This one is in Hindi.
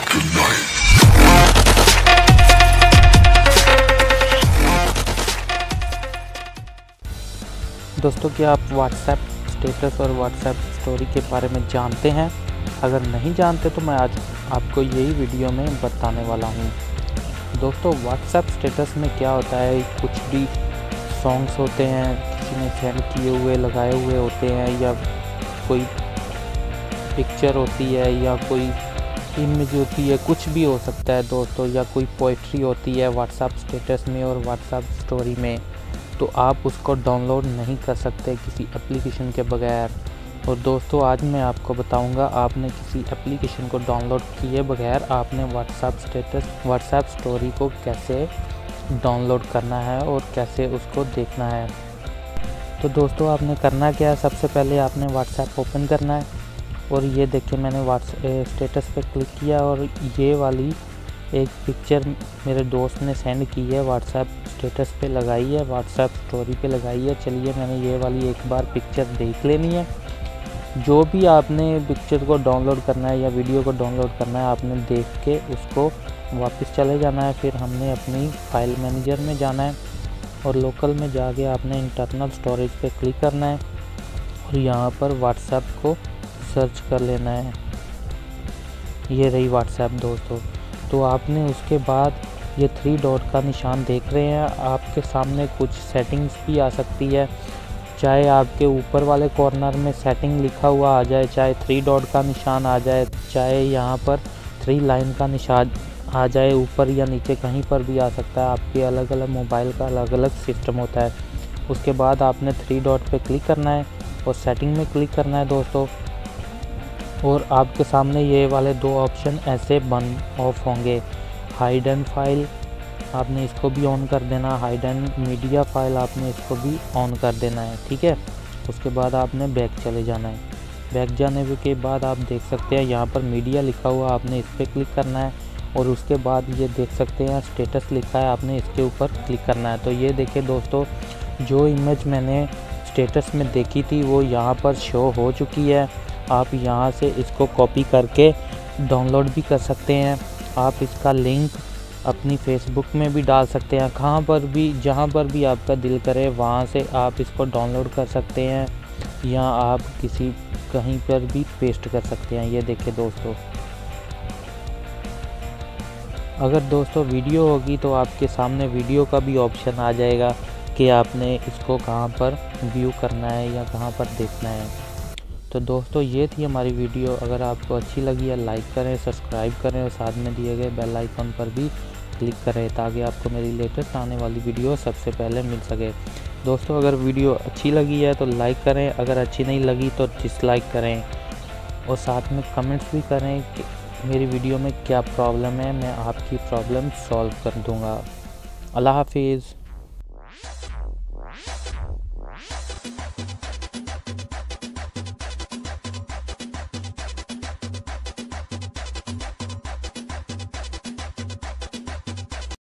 दोस्तों, क्या आप व्हाट्सएप स्टेटस और व्हाट्सएप स्टोरी के बारे में जानते हैं? अगर नहीं जानते तो मैं आज आपको यही वीडियो में बताने वाला हूँ। दोस्तों, व्हाट्सएप स्टेटस में क्या होता है, कुछ भी सॉन्ग्स होते हैं किसी ने सेंड किए हुए लगाए हुए होते हैं, या कोई पिक्चर होती है या कोई इमेज होती है, कुछ भी हो सकता है दोस्तों, या कोई पोइट्री होती है व्हाट्सएप स्टेटस में और व्हाट्सएप स्टोरी में, तो आप उसको डाउनलोड नहीं कर सकते किसी एप्लीकेशन के बगैर। और दोस्तों, आज मैं आपको बताऊंगा आपने किसी एप्लीकेशन को डाउनलोड किए बगैर आपने व्हाट्सएप स्टेटस व्हाट्सएप स्टोरी को कैसे डाउनलोड करना है और कैसे उसको देखना है। तो दोस्तों, आपने करना क्या है, सबसे पहले आपने व्हाट्सएप ओपन करना है और ये देखिए मैंने व्हाट्सएप स्टेटस पे क्लिक किया और ये वाली एक पिक्चर मेरे दोस्त ने सेंड की है, व्हाट्सएप स्टेटस पे लगाई है, व्हाट्सएप स्टोरी पे लगाई है। चलिए मैंने ये वाली एक बार पिक्चर देख लेनी है। जो भी आपने पिक्चर को डाउनलोड करना है या वीडियो को डाउनलोड करना है, आपने देख के उसको वापस चले जाना है। फिर हमने अपनी फाइल मैनेजर में जाना है और लोकल में जाके आपने इंटरनल स्टोरेज पे क्लिक करना है और यहाँ पर व्हाट्सएप को सर्च कर लेना है। ये रही व्हाट्सएप दोस्तों। तो आपने उसके बाद ये 3 डॉट का निशान देख रहे हैं, आपके सामने कुछ सेटिंग्स भी आ सकती है, चाहे आपके ऊपर वाले कॉर्नर में सेटिंग लिखा हुआ आ जाए, चाहे 3 डॉट का निशान आ जाए, चाहे यहाँ पर 3 लाइन का निशान आ जाए, ऊपर या नीचे कहीं पर भी आ सकता है। आपके अलग अलग मोबाइल का अलग अलग सिस्टम होता है। उसके बाद आपने 3 डॉट पे क्लिक करना है और सेटिंग में क्लिक करना है दोस्तों, और आपके सामने ये वाले 2 ऑप्शन ऐसे बंद ऑफ होंगे। हाइड एंड फाइल आपने इसको भी ऑन कर देना, हाइड एंड मीडिया फाइल आपने इसको भी ऑन कर देना है, ठीक है। उसके बाद आपने बैक चले जाना है। बैक जाने के बाद आप देख सकते हैं यहाँ पर मीडिया लिखा हुआ, आपने इस पर क्लिक करना है और उसके बाद ये देख सकते हैं स्टेटस लिखा है, आपने इसके ऊपर क्लिक करना है। तो ये देखिए दोस्तों, जो इमेज मैंने स्टेटस में देखी थी वो यहाँ पर शो हो चुकी है। आप यहाँ से इसको कॉपी करके डाउनलोड भी कर सकते हैं। आप इसका लिंक अपनी फेसबुक में भी डाल सकते हैं, कहाँ पर भी जहाँ पर भी आपका दिल करे वहाँ से आप इसको डाउनलोड कर सकते हैं, या आप कहीं पर भी पेस्ट कर सकते हैं। ये देखिए दोस्तों, अगर दोस्तों वीडियो होगी तो आपके सामने वीडियो का भी ऑप्शन आ जाएगा कि आपने इसको कहाँ पर व्यू करना है या कहाँ पर देखना है। तो दोस्तों, ये थी हमारी वीडियो। अगर आपको अच्छी लगी है लाइक करें, सब्सक्राइब करें और साथ में दिए गए बेल आइकन पर भी क्लिक करें ताकि आपको मेरी लेटेस्ट आने वाली वीडियो सबसे पहले मिल सके। दोस्तों, अगर वीडियो अच्छी लगी है तो लाइक करें, अगर अच्छी नहीं लगी तो डिसलाइक करें और साथ में कमेंट्स भी करें कि मेरी वीडियो में क्या प्रॉब्लम है, मैं आपकी प्रॉब्लम सॉल्व कर दूँगा। अल्लाह हाफिज़।